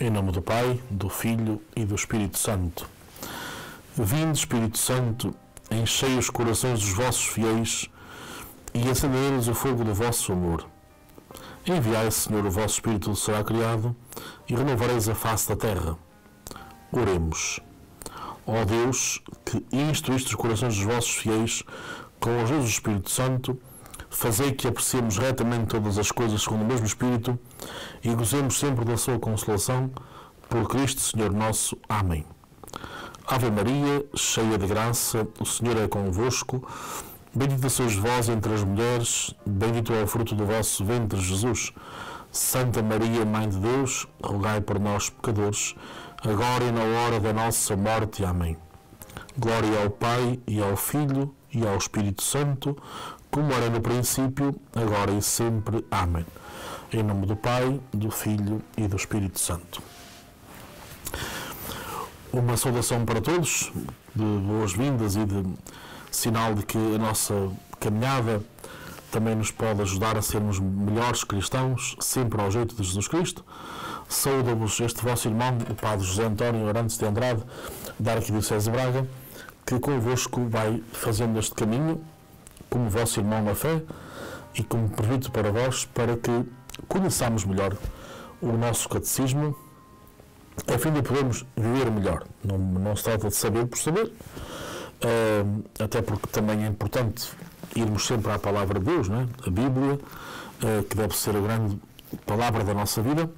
Em nome do Pai, do Filho e do Espírito Santo. Vinde, Espírito Santo, enchei os corações dos vossos fiéis e acendei-lhes o fogo do vosso amor. Enviai, Senhor, o vosso Espírito será criado e renovareis a face da terra. Oremos. Ó Deus, que instruíste os corações dos vossos fiéis com a ajuda do Espírito Santo, fazei que apreciemos retamente todas as coisas segundo o mesmo Espírito e gozemos sempre da sua consolação, por Cristo Senhor nosso. Amém. Ave Maria, cheia de graça, o Senhor é convosco. Bendita sois vós entre as mulheres, bendito é o fruto do vosso ventre, Jesus. Santa Maria, Mãe de Deus, rogai por nós, pecadores, agora e na hora da nossa morte. Amém. Glória ao Pai, e ao Filho, e ao Espírito Santo, como era no princípio, agora e sempre. Amém. Em nome do Pai, do Filho e do Espírito Santo. Uma saudação para todos, de boas-vindas e de sinal de que a nossa caminhada também nos pode ajudar a sermos melhores cristãos, sempre ao jeito de Jesus Cristo. Saúdo-vos este vosso irmão, o Padre José António Arantes de Andrade, da Arquidiocese de Braga, que convosco vai fazendo este caminho, como vosso irmão na fé, e como permito para vós, para que conheçamos melhor o nosso catecismo, a fim de podermos viver melhor. Não se trata de saber por saber, até porque também é importante irmos sempre à palavra de Deus, não é? A Bíblia, que deve ser a grande palavra da nossa vida,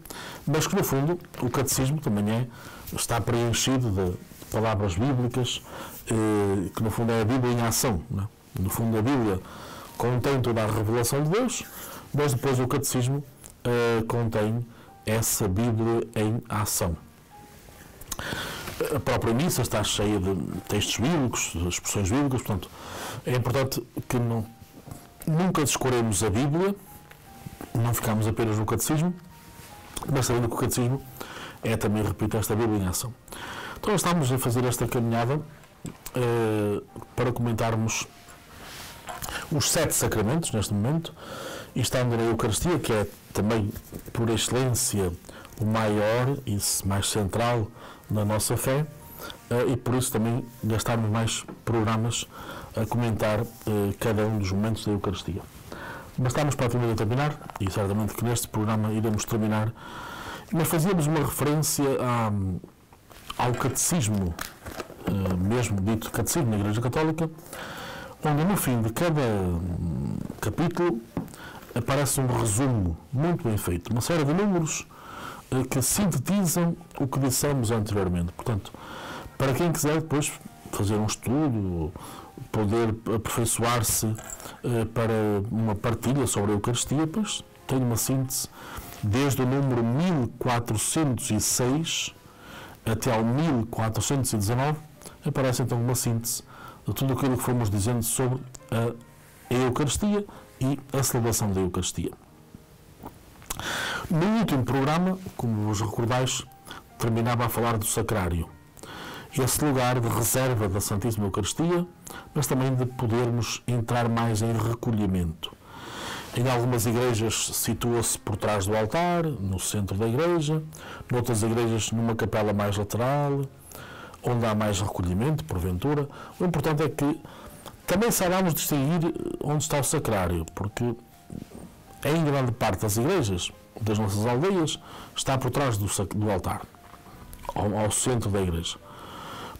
mas que no fundo o catecismo também está preenchido de palavras bíblicas, que no fundo é a Bíblia em ação, não é? No fundo a Bíblia contém toda a revelação de Deus, mas depois o catecismo contém essa Bíblia em ação. A própria missa está cheia de textos bíblicos, de expressões bíblicas, portanto é importante que nunca descuremos a Bíblia, não ficamos apenas no catecismo, mas sabendo que o catecismo é também, repito, esta Bíblia em ação. Então estamos a fazer esta caminhada para comentarmos os 7 sacramentos neste momento, e estando na Eucaristia, que é também por excelência o maior e mais central na nossa fé, e por isso também gastarmos mais programas a comentar cada um dos momentos da Eucaristia. Mas estamos praticamente a terminar, e certamente que neste programa iremos terminar, mas fazíamos uma referência ao catecismo, mesmo dito catecismo na Igreja Católica, onde no fim de cada capítulo aparece um resumo muito bem feito, uma série de números que sintetizam o que dissemos anteriormente. Portanto, para quem quiser depois fazer um estudo, poder aperfeiçoar-se para uma partilha sobre a Eucaristia, pois tem uma síntese desde o número 1406 até ao 1419, aparece então uma síntese de tudo aquilo que fomos dizendo sobre a Eucaristia e a celebração da Eucaristia. No último programa, como vos recordais, terminava a falar do Sacrário, esse lugar de reserva da Santíssima Eucaristia, mas também de podermos entrar mais em recolhimento. Em algumas igrejas situa-se por trás do altar, no centro da igreja, noutras igrejas numa capela mais lateral, onde há mais recolhimento, porventura. O importante é que também saibamos distinguir onde está o Sacrário, porque em grande parte das igrejas, das nossas aldeias, está por trás do altar, ao centro da igreja.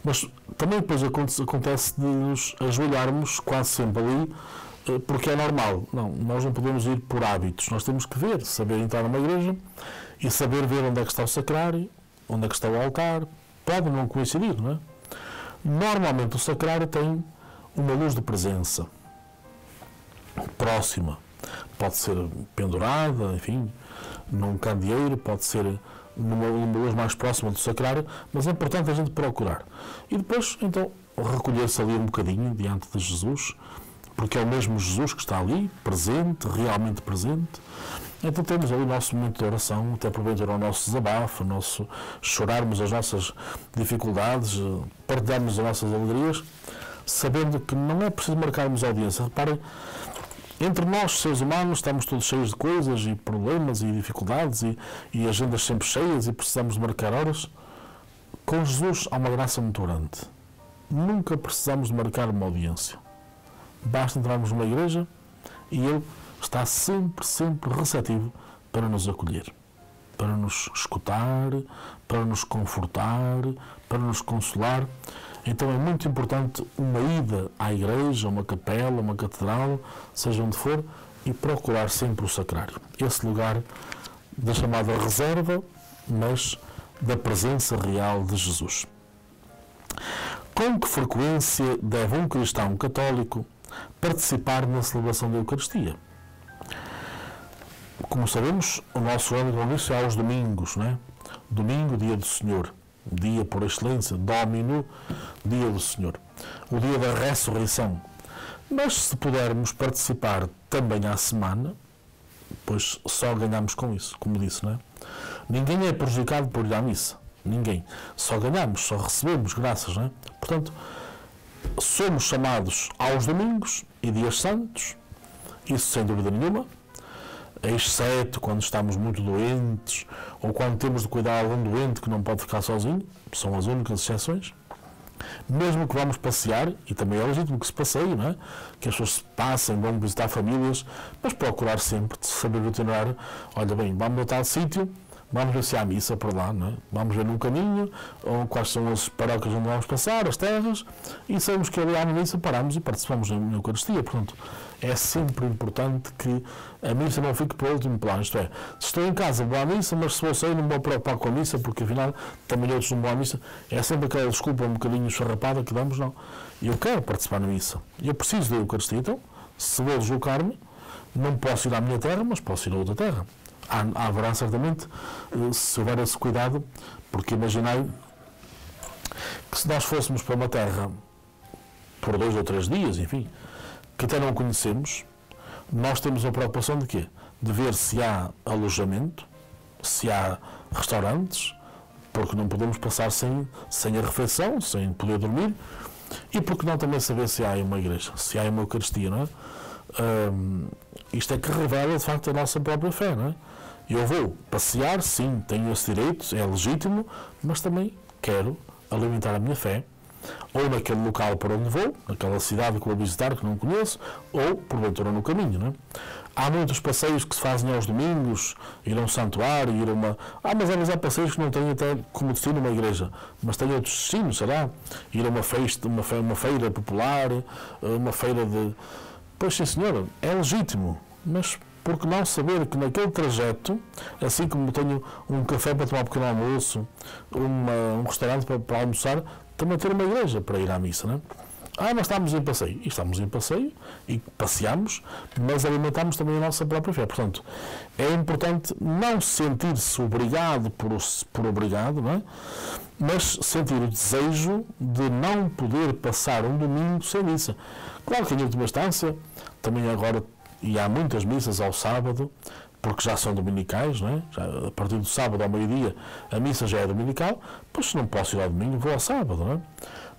Mas também depois acontece de nos ajoelharmos quase sempre ali, porque é normal. Não, nós não podemos ir por hábitos, nós temos que ver, saber entrar numa igreja e saber ver onde é que está o Sacrário, onde é que está o altar. Pode não coincidir, não é? Normalmente o Sacrário tem uma luz de presença próxima. Pode ser pendurada, enfim, num candeeiro, pode ser numa luz mais próxima do Sacrário, mas é importante a gente procurar. E depois, então, recolher-se ali um bocadinho diante de Jesus, porque é o mesmo Jesus que está ali, presente, realmente presente. Então temos ali o nosso momento de oração, até porventura o nosso desabafo, o nosso chorarmos as nossas dificuldades, partilharmos as nossas alegrias, sabendo que não é preciso marcarmos audiência. Reparem, Entre nós, seres humanos, estamos todos cheios de coisas e problemas e dificuldades e agendas sempre cheias e precisamos de marcar horas. Com Jesus há uma graça muito grande. Nunca precisamos de marcar uma audiência. Basta entrarmos numa igreja e Ele está sempre, sempre receptivo para nos acolher, para nos escutar, para nos confortar, para nos consolar. Então é muito importante uma ida à igreja, uma capela, uma catedral, seja onde for, e procurar sempre o sacrário. Esse lugar da chamada reserva, mas da presença real de Jesus. Com que frequência deve um cristão católico participar na celebração da Eucaristia? Como sabemos, o nosso ano de compromisso é aos domingos, não é? Domingo, dia do Senhor. Dia por excelência, Domino, dia do Senhor. O dia da ressurreição. Mas se pudermos participar também à semana, pois só ganhamos com isso, como disse, não é? Ninguém é prejudicado por ir à missa. Ninguém. Só ganhamos, só recebemos graças, não é? Portanto, somos chamados aos domingos e dias santos, isso sem dúvida nenhuma, exceto quando estamos muito doentes ou quando temos de cuidar de algum doente que não pode ficar sozinho, são as únicas exceções. Mesmo que vamos passear, e também é legítimo que se passeie, não é? Que as pessoas se passem, vão visitar famílias, mas procurar sempre saber o itinerário. Olha bem, vamos a tal sítio, vamos ver se há missa por lá, não é? Vamos ver no caminho ou quais são as paróquias onde vamos passar, as terras, e sabemos que ali há missa, paramos e participamos na Eucaristia. Portanto, é sempre importante que a missa não fique para o último plano. Isto é, se estou em casa, vou à missa, mas se vou sair, não vou preocupar com a missa, porque afinal também outros não vão à missa. É sempre aquela desculpa um bocadinho esfarrapada que damos, não. Eu quero participar na missa. Eu preciso da Eucaristia, então, se vou deslocar-me, não posso ir à minha terra, mas posso ir a outra terra. Haverá certamente, se houver esse cuidado, porque imaginai que se nós fôssemos para uma terra por 2 ou 3 dias, enfim, que até não conhecemos, nós temos a preocupação de quê? De ver se há alojamento, se há restaurantes, porque não podemos passar sem a refeição, sem poder dormir, e porque não também saber se há uma igreja, se há uma Eucaristia, não é? Isto é que revela, de facto, a nossa própria fé, não é? Eu vou passear, sim, tenho esse direito, é legítimo, mas também quero alimentar a minha fé, ou naquele local para onde vou, naquela cidade que vou visitar, que não conheço, ou, porventura, no caminho, não é? Há muitos passeios que se fazem aos domingos, ir a um santuário, ir a uma... mas às vezes há passeios que não têm até como destino uma igreja, mas têm outros destinos, será? Ir a uma festa, uma feira popular, uma feira de... Pois sim, senhor, é legítimo, mas por que não saber que naquele trajeto, assim como tenho um café para tomar um pequeno almoço, um restaurante para almoçar, também ter uma igreja para ir à missa, não é? Mas estamos em passeio. E estamos em passeio e passeamos, mas alimentamos também a nossa própria fé. Portanto, é importante não sentir-se obrigado por obrigado, não é? Mas sentir o desejo de não poder passar um domingo sem missa. Claro que em última instância, também agora, e há muitas missas ao sábado, porque já são dominicais, não é? Já, a partir do sábado ao meio-dia a missa já é dominical, pois se não posso ir ao domingo, vou ao sábado, não é?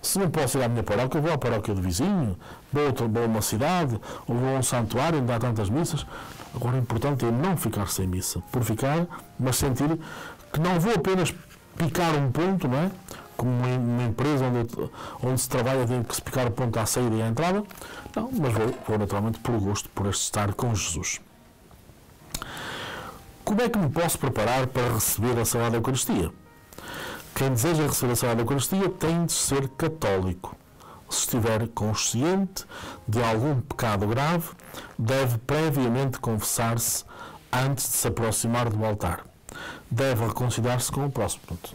Se não posso ir à minha paróquia, vou à paróquia do vizinho, vou a uma cidade, ou vou a um santuário onde há tantas missas. Agora, o importante é não ficar sem missa, por ficar, mas sentir que não vou apenas picar um ponto, não é? Como uma empresa onde se trabalha, tem que se picar o ponto à saída e à entrada. Não, mas vou naturalmente por gosto, por estar com Jesus. Como é que me posso preparar para receber a Sagrada Eucaristia? Quem deseja receber a Sagrada Eucaristia tem de ser católico. Se estiver consciente de algum pecado grave, deve previamente confessar-se antes de se aproximar do altar. Deve reconciliar-se com o próximo. Portanto,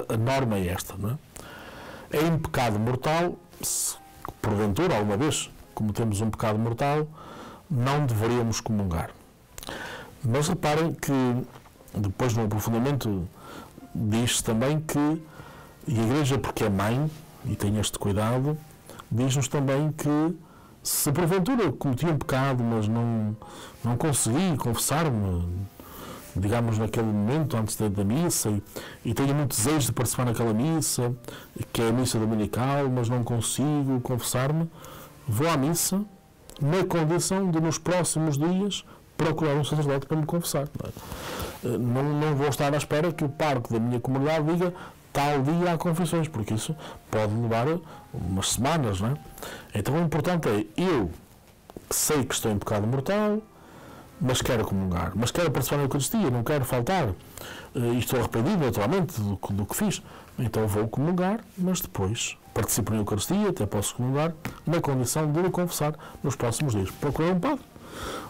a norma é esta, não é? É em pecado mortal, se porventura, alguma vez, cometemos um pecado mortal, não deveríamos comungar. Mas reparem que, depois no aprofundamento, diz-se também que, e a Igreja, porque é mãe, e tem este cuidado, diz-nos também que, se porventura cometi um pecado, mas não consegui confessar-me, digamos, naquele momento, antes da missa, e tenho muito desejo de participar naquela missa, que é a missa dominical, mas não consigo confessar-me, vou à missa na condição de, nos próximos dias, procurar um sacerdote para me confessar. Não vou estar à espera que o pároco da minha comunidade diga tal dia há confissões, porque isso pode levar umas semanas, não é? Então o importante é, eu sei que estou em pecado mortal, mas quero comungar, mas quero participar na Eucaristia, não quero faltar, e estou arrependido naturalmente do que fiz, então vou comungar, mas depois participo na Eucaristia, até posso comungar, na condição de me confessar nos próximos dias. Procurar um padre,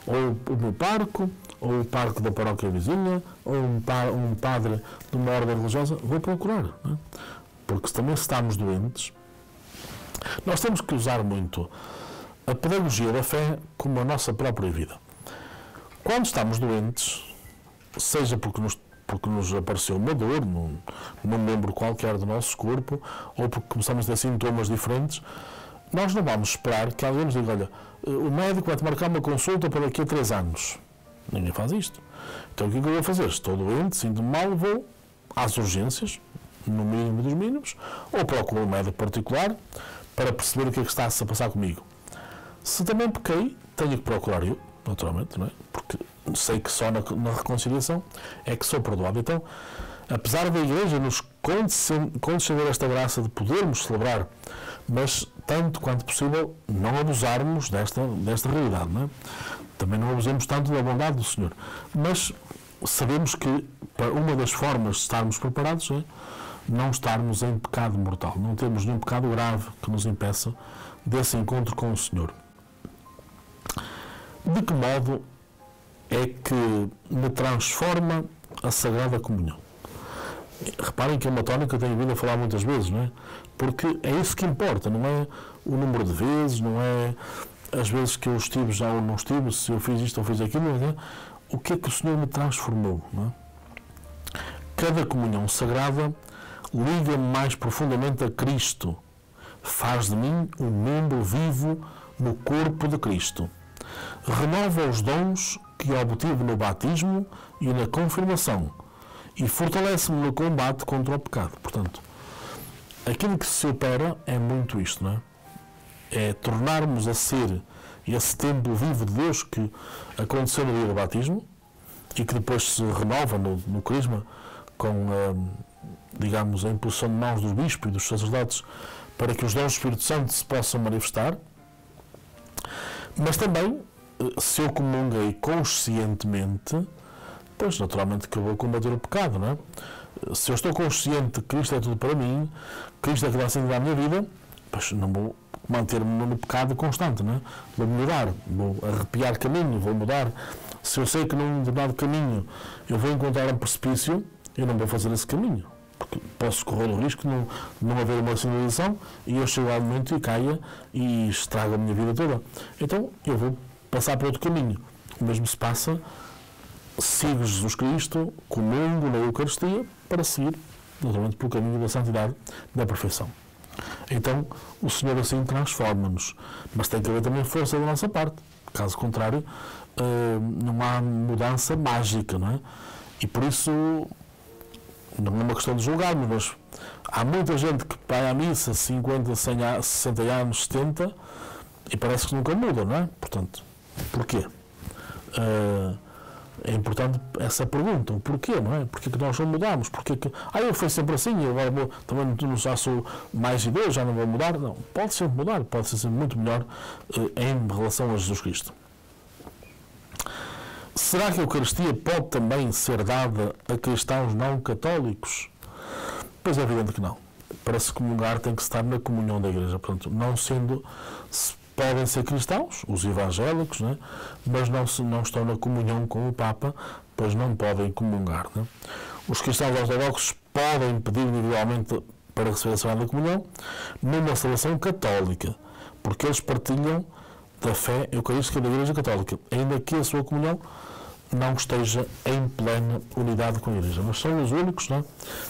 ou o meu pároco, ou o pároco da paróquia vizinha, ou um padre de uma ordem religiosa, vou procurar, não é? Porque também se estamos doentes, nós temos que usar muito a pedagogia da fé como a nossa própria vida. Quando estamos doentes, seja porque nos apareceu uma dor num membro qualquer do nosso corpo, ou porque começamos a ter sintomas diferentes, nós não vamos esperar que alguém nos diga, olha, o médico vai-te marcar uma consulta para daqui a 3 anos. Ninguém faz isto. Então o que é que eu vou fazer? Estou doente, sinto-me mal, vou às urgências, no mínimo dos mínimos, ou procuro um médico particular para perceber o que é que está-se a passar comigo. Se também pequei, tenho que procurar eu, naturalmente, não é? Porque sei que só na reconciliação é que sou perdoado. Então, apesar da Igreja nos conceder esta graça de podermos celebrar, mas tanto quanto possível não abusarmos desta realidade, não é? Também não abusemos tanto da bondade do Senhor, mas sabemos que uma das formas de estarmos preparados é não estarmos em pecado mortal, não termos nenhum pecado grave que nos impeça desse encontro com o Senhor. De que modo é que me transforma a Sagrada Comunhão? Reparem que é uma tónica que eu tenho vindo a falar muitas vezes, não é? Porque é isso que importa, não é o número de vezes, não é as vezes que eu estive já ou não estive, se eu fiz isto ou fiz aquilo, não é? O que é que o Senhor me transformou, não é? Cada comunhão sagrada liga-me mais profundamente a Cristo, faz de mim um membro vivo no corpo de Cristo, renova os dons que obtive no batismo e na confirmação e fortalece-me no combate contra o pecado. Portanto, aquilo que se opera é muito isto, não é? É tornarmos a ser esse templo vivo de Deus que aconteceu no dia do batismo e que depois se renova no crisma com, digamos, a imposição de mãos dos bispos e dos sacerdotes para que os dons do Espírito Santo se possam manifestar. Mas também, se eu comunguei conscientemente, pois naturalmente que eu vou combater o pecado, não é? Se eu estou consciente que Cristo é tudo para mim, Cristo é que dá sentido à minha vida, pois não vou manter-me no pecado constante, não é? Vou melhorar, vou arrepiar caminho, vou mudar. Se eu sei que num determinado caminho eu vou encontrar um precipício, eu não vou fazer esse caminho, porque posso correr o risco de não haver uma sinalização e eu chego ao momento e caia e estrago a minha vida toda. Então eu vou passar para outro caminho. O mesmo se passa, sigo Jesus Cristo, comungo na Eucaristia, para seguir, naturalmente, pelo caminho da santidade, da perfeição. Então, o Senhor assim transforma-nos, mas tem que haver também força da nossa parte. Caso contrário, não há mudança mágica, não é? E por isso, não é uma questão de julgarmos, mas há muita gente que vai à missa 50, 100, 60 anos, 70 e parece que nunca muda, não é? Portanto, porquê? É importante essa pergunta, o porquê, não é? Porquê que nós não mudamos? Porquê que, eu fui sempre assim, eu agora também já sou mais idoso, já não vou mudar? Não, pode sempre mudar, pode ser sempre muito melhor em relação a Jesus Cristo. Será que a Eucaristia pode também ser dada a cristãos não católicos? Pois é evidente que não. Para se comungar tem que estar na comunhão da Igreja, portanto, não sendo... Podem ser cristãos, os evangélicos, né? Mas não estão na comunhão com o Papa, pois não podem comungar. Né? Os cristãos ortodoxos podem pedir individualmente para receber a Sagrada Comunhão numa celebração católica, porque eles partilham da fé eucarística da Igreja Católica, ainda que a sua comunhão não esteja em plena unidade com a Igreja. Mas são os únicos, né,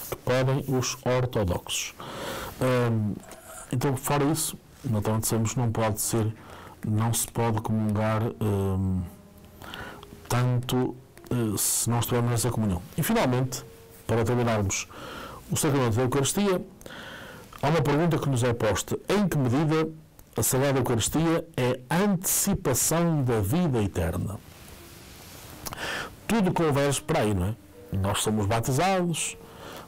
que podem os ortodoxos. Então, fora isso, naturalmente sabemos que não se pode comungar tanto se não estivermos nessa comunhão. E finalmente, para terminarmos o sacramento da Eucaristia, há uma pergunta que nos é posta: em que medida a Sagrada Eucaristia é antecipação da vida eterna. Tudo converge para aí, não é? Nós somos batizados,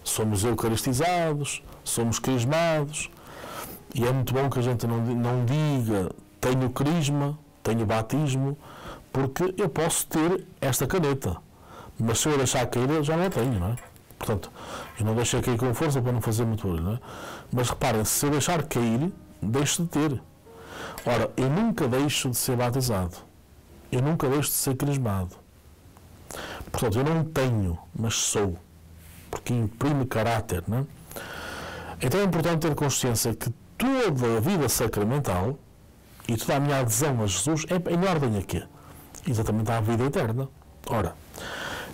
somos eucaristizados, somos crismados, e é muito bom que a gente não diga tenho crisma, tenho batismo, porque eu posso ter esta caneta, mas se eu deixar cair, eu já não a tenho, não é? Portanto, eu não deixei cair com força para não fazer muito barulho, não é? Mas reparem, se eu deixar cair, deixo de ter. Ora, eu nunca deixo de ser batizado, eu nunca deixo de ser crismado. Portanto, eu não tenho, mas sou, porque imprime caráter, não é? Então é importante ter consciência que toda a vida sacramental e toda a minha adesão a Jesus é em ordem a quê? Exatamente à vida eterna. Ora,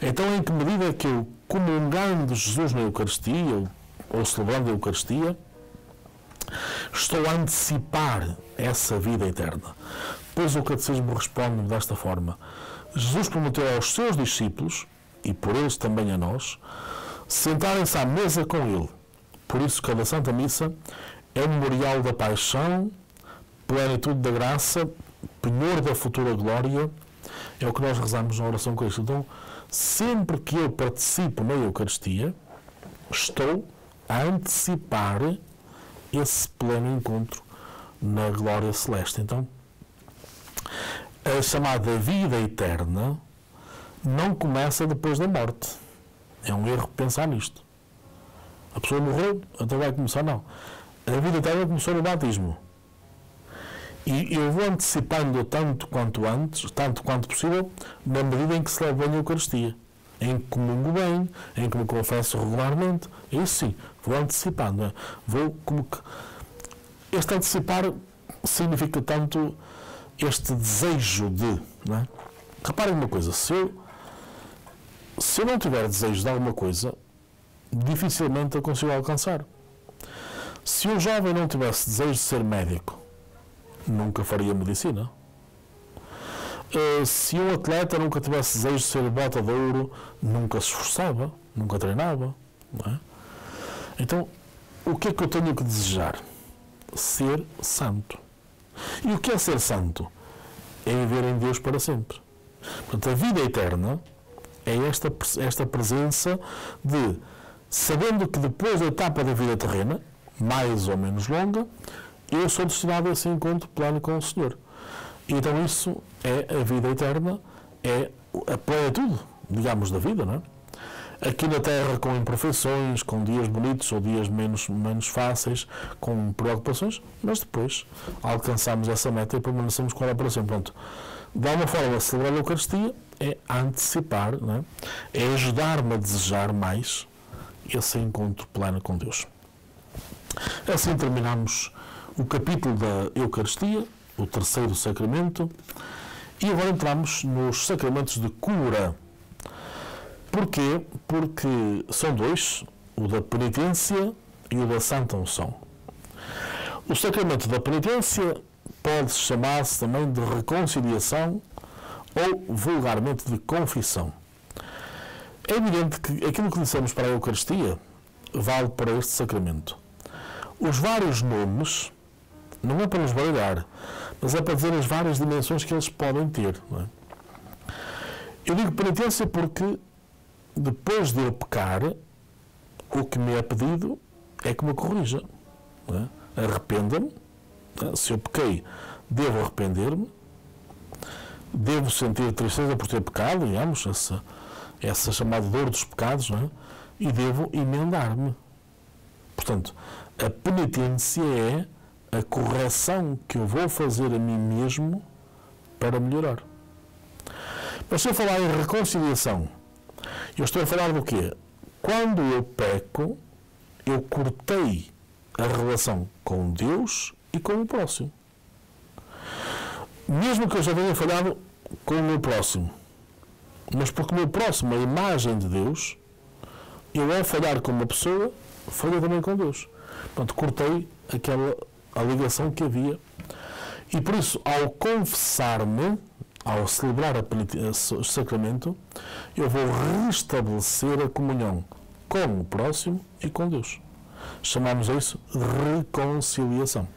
então em que medida é que eu, comungando Jesus na Eucaristia, ou celebrando a Eucaristia, estou a antecipar essa vida eterna? Pois o Catecismo responde desta forma: Jesus prometeu aos seus discípulos, e por eles também a nós, sentarem-se à mesa com ele. Por isso, cada Santa Missa é um memorial da paixão, plenitude da graça, penhor da futura glória. É o que nós rezamos na oração com isto. Então, sempre que eu participo na Eucaristia, estou a antecipar esse pleno encontro na glória celeste. Então, a chamada vida eterna não começa depois da morte. É um erro pensar nisto. A pessoa morreu, então vai começar, não. A vida eterna começou no batismo. E eu vou antecipando tanto quanto antes, tanto quanto possível, na medida em que celebro bem a Eucaristia. Em que comungo bem, em que me confesso regularmente. Isso sim, vou antecipando. Não é? Vou como que... Este antecipar significa tanto este desejo de... Não é? Reparem uma coisa, se eu não tiver desejo de alguma coisa, dificilmente a consigo alcançar. Se um jovem não tivesse desejo de ser médico, nunca faria medicina. Se um atleta nunca tivesse desejo de ser bota de ouro, nunca se esforçava, nunca treinava. Não é? Então, o que é que eu tenho que desejar? Ser santo. E o que é ser santo? É viver em Deus para sempre. Portanto, a vida eterna é esta presença de, sabendo que depois da etapa da vida terrena, mais ou menos longa, eu sou destinado a esse encontro pleno com o Senhor. E então isso é a vida eterna, é a plenitude, digamos, da vida, não é? Aqui na Terra, com imperfeições, com dias bonitos ou dias menos fáceis, com preocupações, mas depois alcançamos essa meta e permanecemos com ela para sempre. Pronto. De alguma forma, celebrar a Eucaristia é antecipar, não é? É ajudar-me a desejar mais esse encontro pleno com Deus. Assim terminamos o capítulo da Eucaristia, o terceiro sacramento, e agora entramos nos sacramentos de cura. Porquê? Porque são dois, o da penitência e o da Santa Unção. O sacramento da penitência pode chamar-se também de reconciliação ou vulgarmente de confissão. É evidente que aquilo que dissemos para a Eucaristia vale para este sacramento. Os vários nomes não é para nos baralhar, mas é para dizer as várias dimensões que eles podem ter. Não é? Eu digo penitência porque depois de eu pecar, o que me é pedido é que me corrija. Não é? Arrependa-me. Se eu pequei, devo arrepender-me, devo sentir tristeza por ter pecado, digamos, essa chamada dor dos pecados, não é? E devo emendar-me. Portanto, a penitência é a correção que eu vou fazer a mim mesmo para melhorar. Mas se eu falar em reconciliação, eu estou a falar do quê? Quando eu peco, eu cortei a relação com Deus e com o próximo. Mesmo que eu já tenha falhado com o meu próximo, mas porque o meu próximo é a imagem de Deus, eu ao falhar com uma pessoa, falhei também com Deus. Portanto, cortei a ligação que havia. E por isso, ao confessar-me, ao celebrar o sacramento, eu vou restabelecer a comunhão com o próximo e com Deus. Chamamos a isso de reconciliação.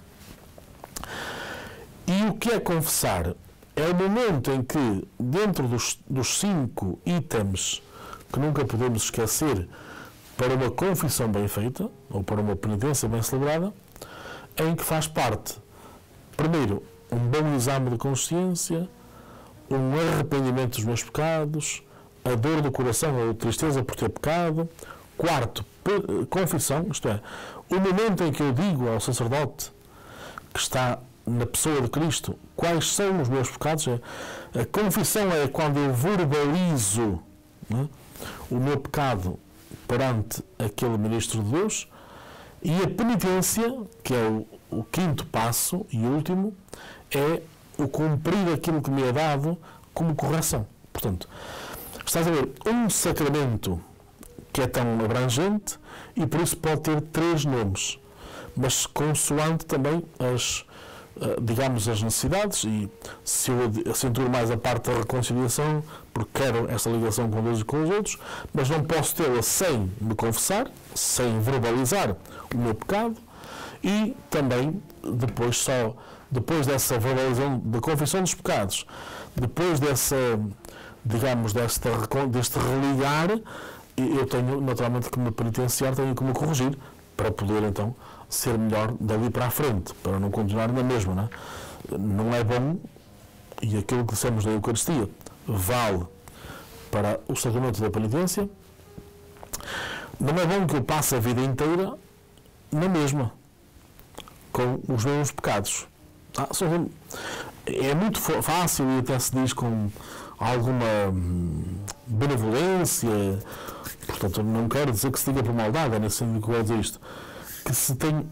E o que é confessar? É o momento em que, dentro dos 5 itens que nunca podemos esquecer para uma confissão bem feita, ou para uma penitência bem celebrada, em que faz parte, primeiro, um bom exame de consciência, um arrependimento dos meus pecados, a dor do coração ou a tristeza por ter pecado. Quarto, confissão, isto é, o momento em que eu digo ao sacerdote que está na pessoa de Cristo quais são os meus pecados. A confissão é quando eu verbalizo, né, o meu pecado perante aquele ministro de Deus, e a penitência, que é o quinto passo e último, é o cumprir aquilo que me é dado como correção. Portanto, estás a ver, um sacramento que é tão abrangente e por isso pode ter 3 nomes, mas consoante também as necessidades, e se eu acenturo mais a parte da reconciliação, porque quero esta ligação com Deus e com os outros, mas não posso tê-la sem me confessar, sem verbalizar o meu pecado, e também depois dessa verbalização da confissão dos pecados, depois deste religar, eu tenho naturalmente que me penitenciar, tenho que me corrigir, para poder então ser melhor dali para a frente, para não continuar na mesma, não é? Não é bom, e aquilo que dissemos na Eucaristia vale para o sacramento da penitência, não é bom que eu passe a vida inteira na mesma, com os mesmos pecados. É muito fácil, e até se diz com alguma benevolência, portanto não quero dizer que se diga por maldade, é nesse sentido que eu vou dizer isto, que se tem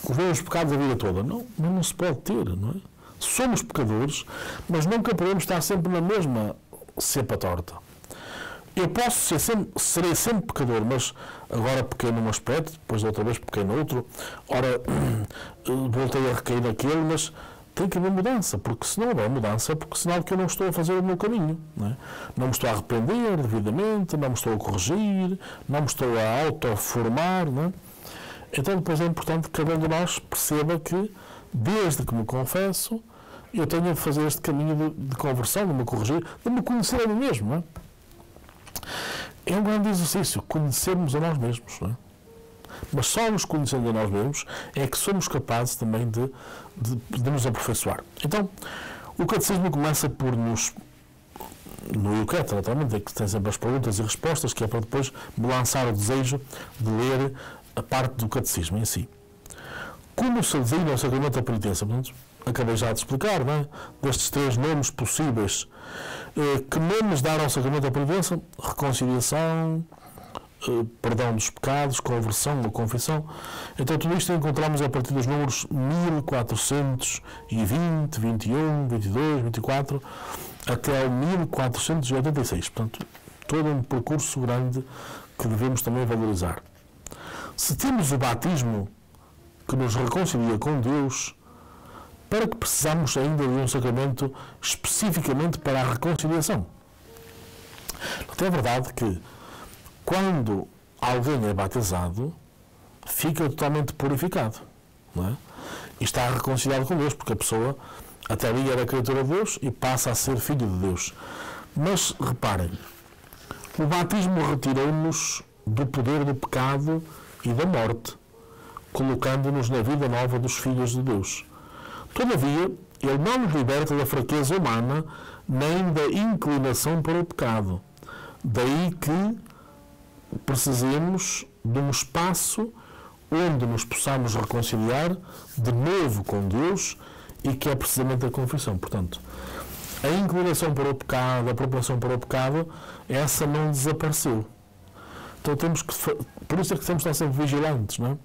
os mesmos pecados a vida toda. Não se pode ter, não é? Somos pecadores, mas nunca podemos estar sempre na mesma cepa torta. Eu serei sempre pecador, mas agora pequei num aspecto, depois outra vez pequei no outro, ora voltei a recair naquele, mas tem que haver mudança, porque se não houver mudança é porque sinal que eu não estou a fazer o meu caminho. Não é? Não me estou a arrepender devidamente, não me estou a corrigir, não me estou a autoformar. Não é? Então depois é importante que cada um de nós perceba que, desde que me confesso, eu tenho de fazer este caminho de conversão, de me corrigir, de me conhecer a mim mesmo. Não é? É um grande exercício, conhecermos a nós mesmos. Não é? Mas só nos conhecendo a nós mesmos é que somos capazes também de nos aperfeiçoar. Então, o catecismo começa por nos... No Eucret, naturalmente, é que tem sempre as perguntas e respostas, que é para depois me lançar o desejo de ler a parte do catecismo em si. Como se designa o sacramento da penitência? Portanto, acabei já de explicar, não é? Destes 3 nomes possíveis. Que nomes dar ao sacramento da penitência? Reconciliação, perdão dos pecados, conversão ou confissão. Então tudo isto encontramos a partir dos números 1420, 21, 22, 24 até ao 1486. Portanto, todo um percurso grande que devemos também valorizar. Se temos o batismo que nos reconcilia com Deus, para que precisamos ainda de um sacramento especificamente para a reconciliação? Então é verdade que quando alguém é batizado, fica totalmente purificado, não é? E está reconciliado com Deus, porque a pessoa até ali era criatura de Deus e passa a ser filho de Deus. Mas reparem, o batismo retirou-nos do poder do pecado e da morte, colocando-nos na vida nova dos filhos de Deus. Todavia, ele não nos liberta da fraqueza humana nem da inclinação para o pecado. Daí que precisemos de um espaço onde nos possamos reconciliar de novo com Deus, e que é precisamente a confissão. Portanto, a inclinação para o pecado, a propensão para o pecado, essa não desapareceu. Então temos que, por isso é que temos de estar sempre vigilantes, não é?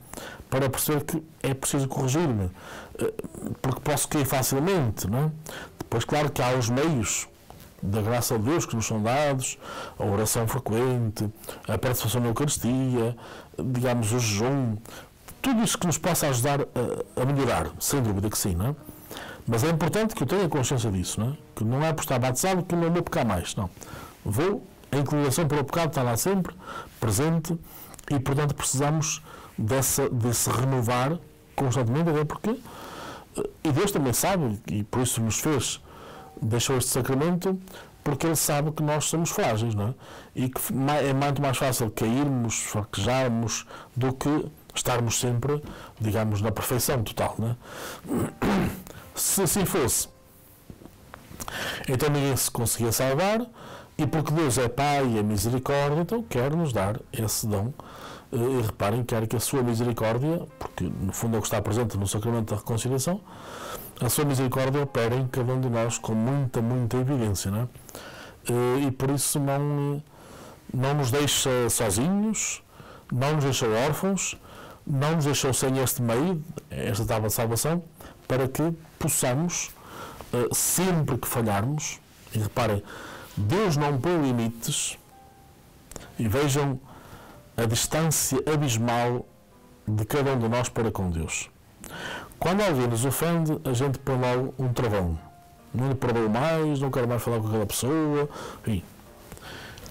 Para perceber que é preciso corrigir-me, porque posso cair facilmente, não é? Depois, claro que há os meios da graça de Deus que nos são dados, a oração frequente, a participação na Eucaristia, digamos, o jejum, tudo isso que nos possa ajudar a melhorar, sem dúvida que sim, não é? Mas é importante que eu tenha consciência disso, não é? Que não é por estar batizado que não vou pecar mais, não. A inclinação para o pecado está lá sempre, presente, e portanto precisamos desse renovar constantemente, até porque E Deus também sabe, e por isso nos fez, deixou este sacramento, porque Ele sabe que nós somos frágeis, não é? E que é muito mais fácil cairmos, fraquejarmos, do que estarmos sempre, digamos, na perfeição total, não é? Se assim fosse, então ninguém se conseguia salvar, e porque Deus é Pai e é misericórdia, então quer nos dar esse dom. E reparem, quer que a sua misericórdia, porque no fundo é o que está presente no sacramento da reconciliação, a sua misericórdia opera em cada um de nós com muita evidência, não é? E por isso não nos deixa sozinhos, não nos deixa órfãos, não nos deixou sem este meio, esta tábua de salvação, para que possamos, sempre que falharmos, e reparem, Deus não põe limites, e vejam a distância abismal de cada um de nós para com Deus. Quando alguém nos ofende, a gente põe logo um travão. Não lhe perdoo mais, não quero mais falar com aquela pessoa. Enfim,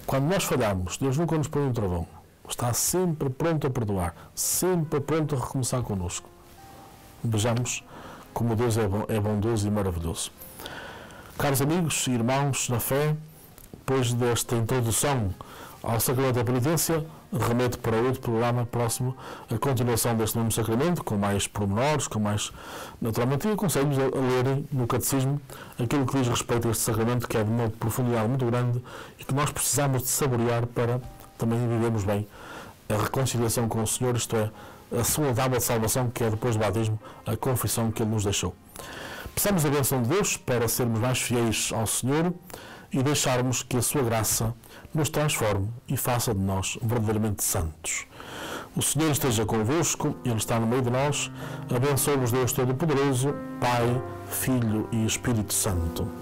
quando nós falhamos, Deus nunca nos põe um travão. Está sempre pronto a perdoar, sempre pronto a recomeçar connosco. Vejamos como Deus é bondoso e maravilhoso. Caros amigos e irmãos na fé, depois desta introdução ao sacramento da penitência, remeto para outro programa próximo, a continuação deste mesmo sacramento, com mais pormenores, com mais, naturalmente, e aconselho-vos a lerem no Catecismo aquilo que diz respeito a este sacramento, que é de uma profundidade muito grande e que nós precisamos de saborear para também vivermos bem a reconciliação com o Senhor, isto é, a sua tábua de salvação, que é depois do batismo, a confissão que Ele nos deixou. Precisamos da bênção de Deus para sermos mais fiéis ao Senhor e deixarmos que a sua graça nos transforme e faça de nós verdadeiramente santos. O Senhor esteja convosco, Ele está no meio de nós. Abençoe-vos Deus Todo-Poderoso, Pai, Filho e Espírito Santo.